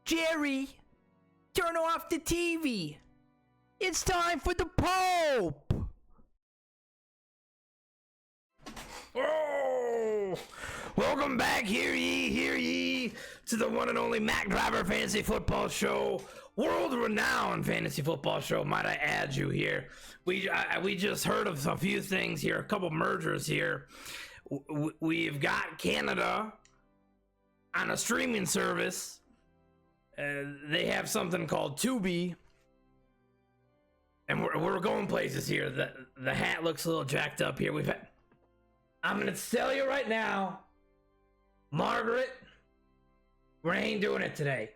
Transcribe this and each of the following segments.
Jerry, turn off the TV. It's time for the Pope. Oh, welcome back, hear ye, to the one and only MacDriverr's Fantasy Football Show. World-renowned fantasy football show, might I add you here. We just heard of a few things here, a couple mergers here. We've got Canada on a streaming service. They have something called Tubi, and we're going places here. The hat looks a little jacked up here. I'm gonna tell you right now, Margaret, we ain't doing it today.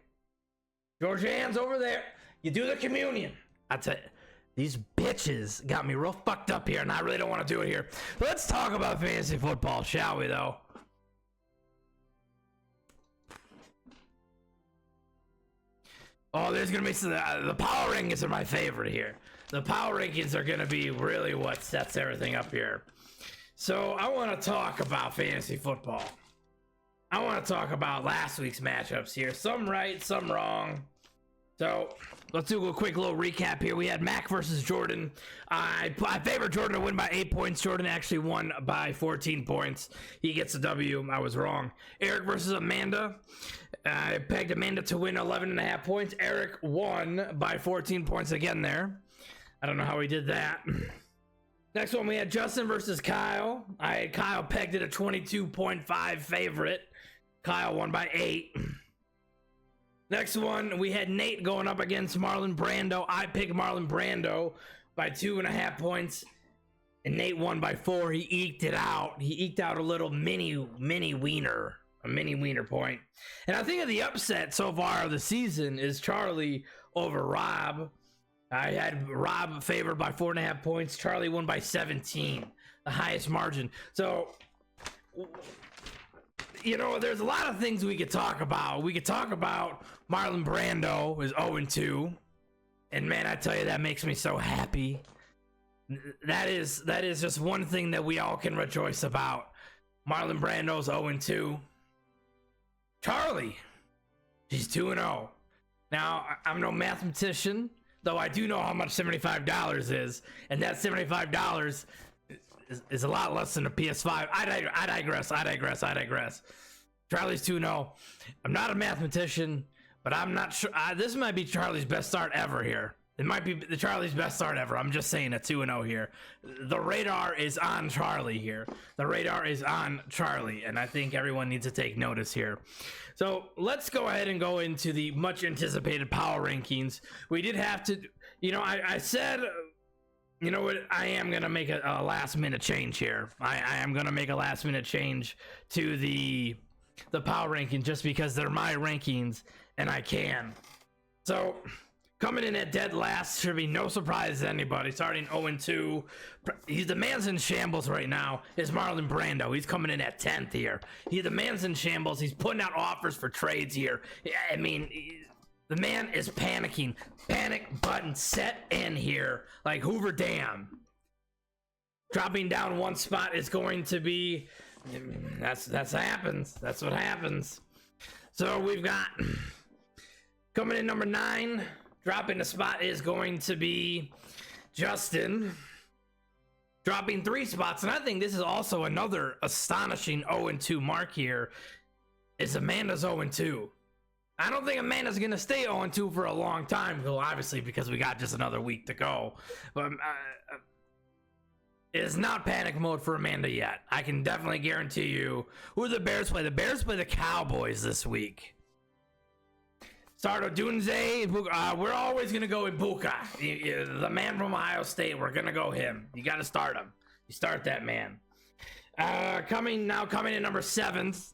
Georgianne's over there. You do the communion. I tell you, these bitches got me real fucked up here, and I really don't want to do it here. Let's talk about fantasy football, shall we, though? Oh, there's going to be some... the power rankings are my favorite here. The power rankings are going to be really what sets everything up here. So, I want to talk about fantasy football. I want to talk about last week's matchups here. Some right, some wrong. So, let's do a quick little recap here. We had Mac versus Jordan. I favored Jordan to win by 8 points. Jordan actually won by 14 points. He gets a W. I was wrong. Eric versus Amanda. I pegged Amanda to win 11.5 points. Eric won by 14 points again there. I don't know how he did that. Next one, we had Justin versus Kyle. I had Kyle pegged at a 22.5 favorite. Kyle won by 8. Next one, we had Nate going up against Marlon Brando. I picked Marlon Brando by 2.5 points, and Nate won by 4. He eked it out. He eked out a little mini wiener, a mini wiener point. And I think of the upset so far of the season is Charlie over Rob. I had Rob favored by 4.5 points. Charlie won by 17, the highest margin. So, you know, there's a lot of things we could talk about. We could talk about Marlon Brando is 0-2. And man, I tell you, that makes me so happy. That is just one thing that we all can rejoice about. Marlon Brando's 0-2. Charlie, she's 2-0. Now, I'm no mathematician, though I do know how much $75 is. And that $75 is a lot less than a PS5. I digress. Charlie's 2-0. I'm not a mathematician, but I'm not sure. This might be Charlie's best start ever here. It might be the Charlie's best start ever. I'm just saying a 2-0 here. The radar is on Charlie here. The radar is on Charlie, and I think everyone needs to take notice here. So let's go ahead and go into the much anticipated power rankings. We did have to, you know, I said, you know what, I am going to make a last minute change here. I am going to make a last minute change to the power ranking just because they're my rankings and I can. So coming in at dead last should be no surprise to anybody. Starting 0-2. He's the man's in shambles right now. Is Marlon Brando. He's coming in at 10th here. He's the man's in shambles. He's putting out offers for trades here. I mean, the man is panicking. Panic button set in here. Like Hoover Dam. Dropping down one spot is going to be... That's happens. That's what happens. So we've got... Coming in number 9... Dropping a spot is going to be Justin. Dropping 3 spots, and I think this is also another astonishing 0-2 mark here, is Amanda's 0-2. I don't think Amanda's going to stay 0-2 for a long time, though, obviously, because we got just another week to go. But it is not panic mode for Amanda yet. I can definitely guarantee you. Who do the Bears play? The Bears play the Cowboys this week. Sardo Dunze, we're always going to go Ibuka. The man from Ohio State, we're going to go him. You got to start him. You start that man. Coming in number 7th.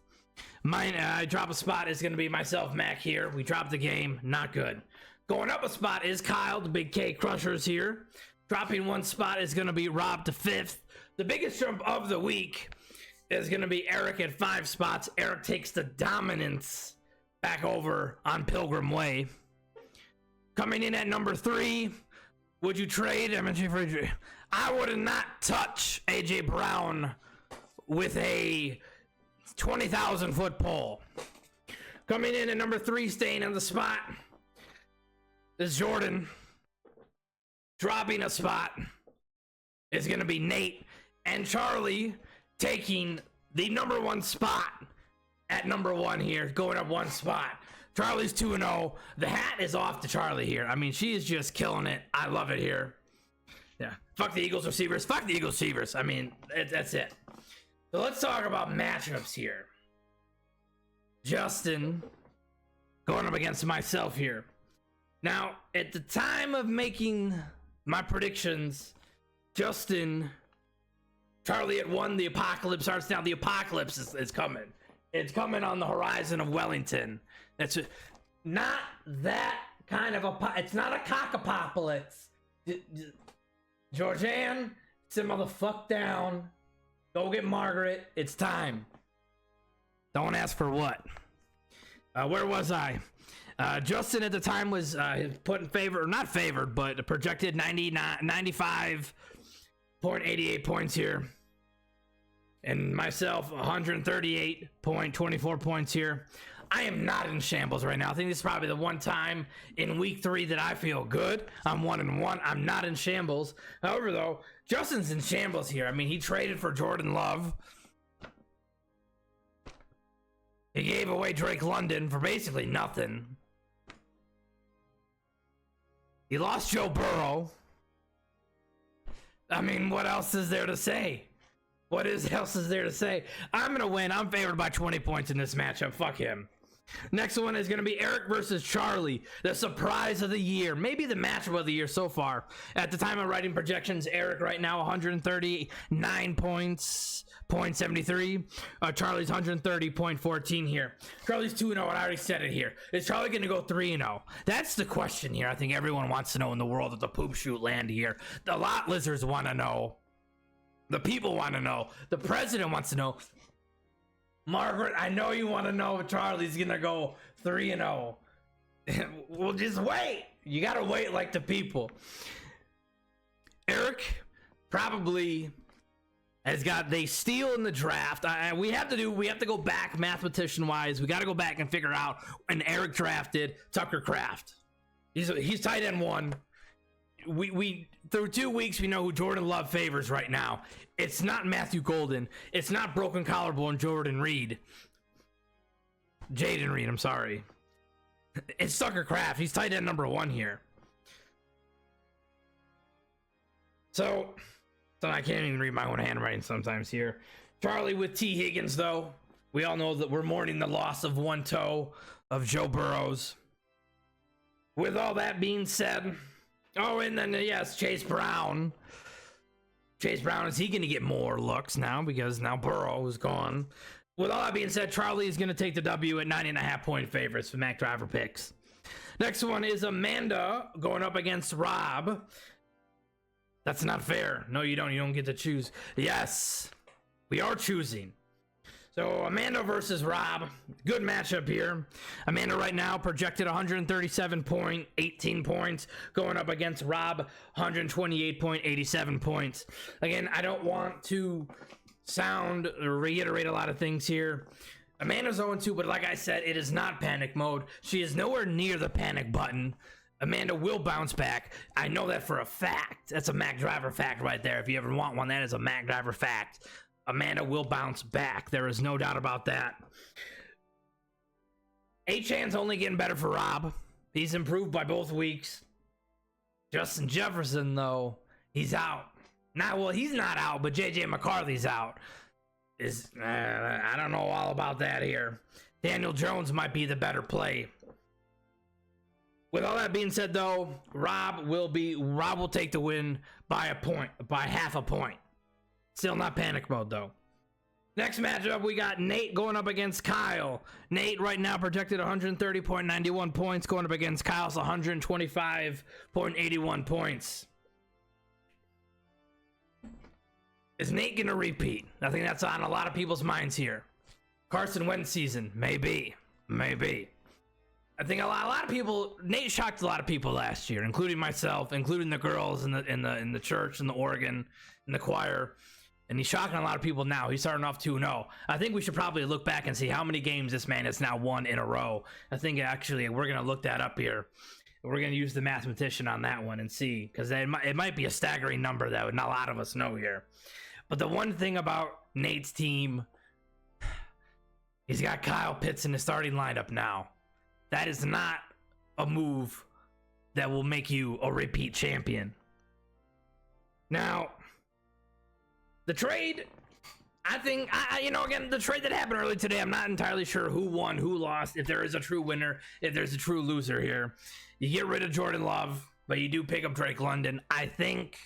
I drop a spot is going to be myself, Mac here. We dropped the game. Not good. Going up a spot is Kyle, the Big K Crushers here. Dropping 1 spot is going to be Rob to 5th. The biggest jump of the week is going to be Eric at 5 spots. Eric takes the dominance back over on Pilgrim Way. Coming in at number 3, would you trade? I would not touch AJ Brown with a 20,000 foot pole. Coming in at number 3, staying on the spot, is Jordan. Dropping a spot is going to be Nate. And Charlie taking the number 1 spot at number 1 here, going up 1 spot. Charlie's 2-0. The hat is off to Charlie here. I mean, she is just killing it. I love it here. Yeah. Fuck the Eagles receivers. Fuck the Eagles receivers. I mean, that's it. So let's talk about matchups here. Justin going up against myself here. Now, at the time of making my predictions, Justin, Charlie had won. The apocalypse starts now. The apocalypse is coming. It's coming on the horizon of Wellington. That's not that kind of it's not a cockapocalypse. Georgianne, sit motherfuck down. Go get Margaret. It's time. Don't ask for what. Where was I? Justin at the time was put in favor, or not favored, but projected 95.88 points here. And myself, 138.24 points here. I am not in shambles right now. I think this is probably the one time in week 3 that I feel good. I'm 1-1. I'm not in shambles. However, though, Justin's in shambles here. I mean, he traded for Jordan Love. He gave away Drake London for basically nothing. He lost Joe Burrow. I mean, what else is there to say? Else is there to say? I'm going to win. I'm favored by 20 points in this matchup. Fuck him. Next one is going to be Eric versus Charlie. The surprise of the year. Maybe the matchup of the year so far. At the time of writing projections, Eric right now 139 points, 0.73. Charlie's 130.14 here. Charlie's 2-0, I already said it here. Is Charlie going to go 3-0? That's the question here. I think everyone wants to know in the world of the poop shoot land here. The lot lizards want to know. The people want to know. The president wants to know. Margaret, I know you want to know if Charlie's going to go 3-0. Well, just wait. You got to wait like the people. Eric probably has got they steal in the draft. We have to go back mathematician wise. We got to go back and figure out when Eric drafted Tucker Kraft. He's tight end 1. We through 2 weeks we know who Jordan Love favors right now. It's not Matthew Golden. It's not broken collarbone Jaden Reed. I'm sorry. It's Tucker Kraft. He's tight end number 1 here. So I can't even read my own handwriting sometimes here. Charlie with T. Higgins, though. We all know that we're mourning the loss of 1 toe of Joe Burrows. With all that being said, and then yes, Chase Brown. Is he going to get more looks now because now Burrow is gone? With all that being said, Charlie is going to take the W at 9.5 point favorites for MacDriver picks. Next one is Amanda going up against Rob. That's not fair. No, you don't. You don't get to choose. Yes, we are choosing. So Amanda versus Rob. Good matchup here. Amanda right now projected 137.18 points going up against Rob 128.87 points. Again, I don't want to sound or reiterate a lot of things here. Amanda's 0-2, but like I said, it is not panic mode. She is nowhere near the panic button. Amanda will bounce back. I know that for a fact. That's a MacDriver fact right there. If you ever want one, that is a MacDriver fact. Amanda will bounce back. There is no doubt about that. Achan's only getting better for Rob. He's improved by both weeks. Justin Jefferson, though, he's out. He's not out, but J.J. McCarthy's out. I don't know all about that here. Daniel Jones might be the better play. With all that being said, though, Rob will take the win by half a point. Still not panic mode, though. Next matchup, we got Nate going up against Kyle. Nate right now projected 130.91 points going up against Kyle's 125.81 points. Is Nate going to repeat? I think that's on a lot of people's minds here. Carson Wentz season, maybe. I think a lot of people. Nate shocked a lot of people last year, including myself, including the girls in the church, in the organ, in the choir. And he's shocking a lot of people now. He's starting off 2-0. I think we should probably look back and see how many games this man has now won in a row. I think actually we're going to look that up here. We're going to use the mathematician on that one and see, because it might be a staggering number that not a lot of us know here. But the one thing about Nate's team, he's got Kyle Pitts in the starting lineup now. That is not a move that will make you a repeat champion. Now, the trade, I think, again, the trade that happened early today, I'm not entirely sure who won, who lost, if there is a true winner, if there's a true loser here. You get rid of Jordan Love, but you do pick up Drake London. I think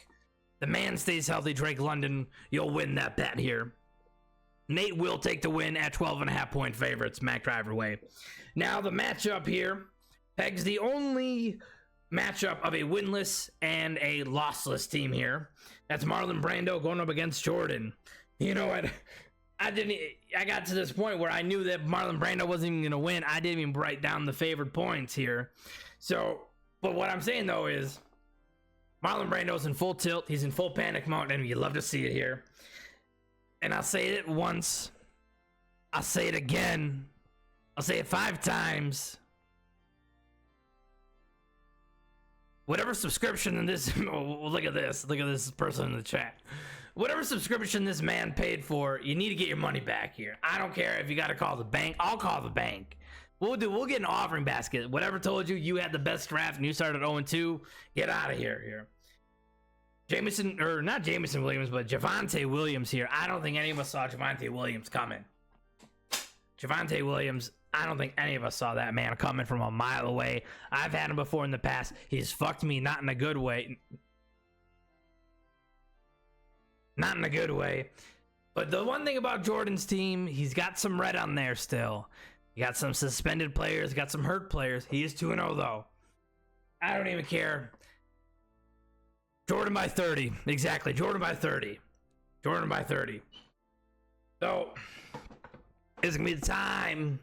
the man stays healthy, Drake London, you'll win that bet here. Nate will take the win at 12.5-point favorites, MacDriver way. Now, the matchup here pegs the only matchup of a winless and a lossless team here. That's Marlon Brando going up against Jordan. You know what? I got to this point where I knew that Marlon Brando wasn't even going to win. I didn't even write down the favored points here. So, but what I'm saying though is Marlon Brando's in full tilt. He's in full panic mode, and you love to see it here. And I'll say it once. I'll say it again. I'll say it 5 times. Whatever subscription in this, look at this person in the chat. Whatever subscription this man paid for, you need to get your money back here. I don't care if you got to call the bank. I'll call the bank. We'll get an offering basket. Whatever told you had the best draft and you started 0-2, get out of here. Not Jameson Williams, but Javonte Williams here. I don't think any of us saw Javonte Williams coming. Javonte Williams, I don't think any of us saw that man coming from a mile away. I've had him before in the past. He's fucked me, not in a good way. Not in a good way. But the one thing about Jordan's team, he's got some red on there still. He got some suspended players, got some hurt players. He is 2-0 though. I don't even care. Jordan by 30. Exactly. Jordan by 30. Jordan by 30. So, it's going to be the time.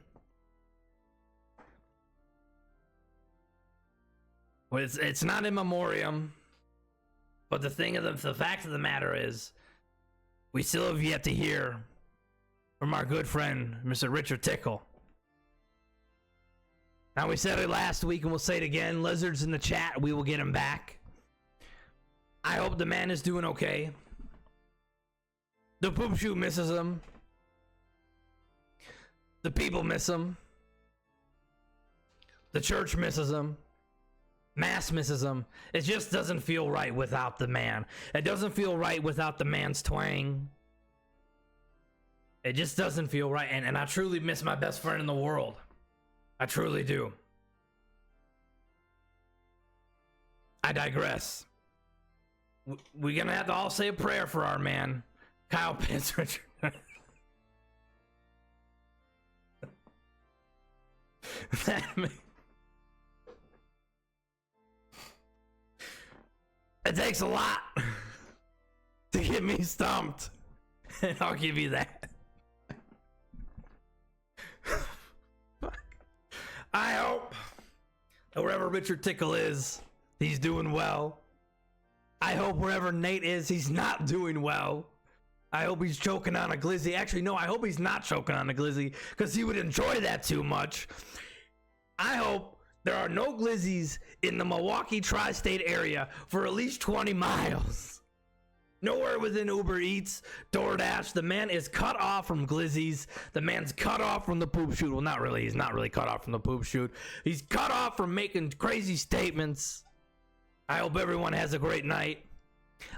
Well, it's not in memoriam. But the fact of the matter is, we still have yet to hear from our good friend, Mr. Richard Tickle. Now, we said it last week and we'll say it again. Lizards in the chat, we will get him back. I hope the man is doing okay. The poop shoe misses him. The people miss him. The church misses him. Mass misses him. It just doesn't feel right without the man. It doesn't feel right without the man's twang. It just doesn't feel right. And I truly miss my best friend in the world. I truly do. I digress. We're going to have to all say a prayer for our man, Kyle Pitts. Richard. It takes a lot to get me stumped, and I'll give you that. I hope that wherever Richard Tickle is, he's doing well. I hope wherever Nate is, he's not doing well. I hope he's choking on a glizzy. Actually, no, I hope he's not choking on a glizzy, because he would enjoy that too much. I hope there are no glizzies in the Milwaukee tri-state area for at least 20 miles. Nowhere within Uber Eats, DoorDash. The man is cut off from glizzies. The man's cut off from the poop shoot. Well, not really. He's not really cut off from the poop shoot. He's cut off from making crazy statements. I hope everyone has a great night.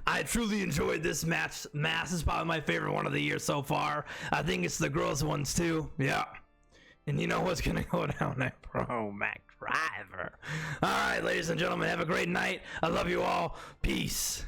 I truly enjoyed this match. Mass is probably my favorite one of the year so far. I think it's the girls' ones too. Yeah. And you know what's going to go down there? Pro MacDriver. All right, ladies and gentlemen, have a great night. I love you all. Peace.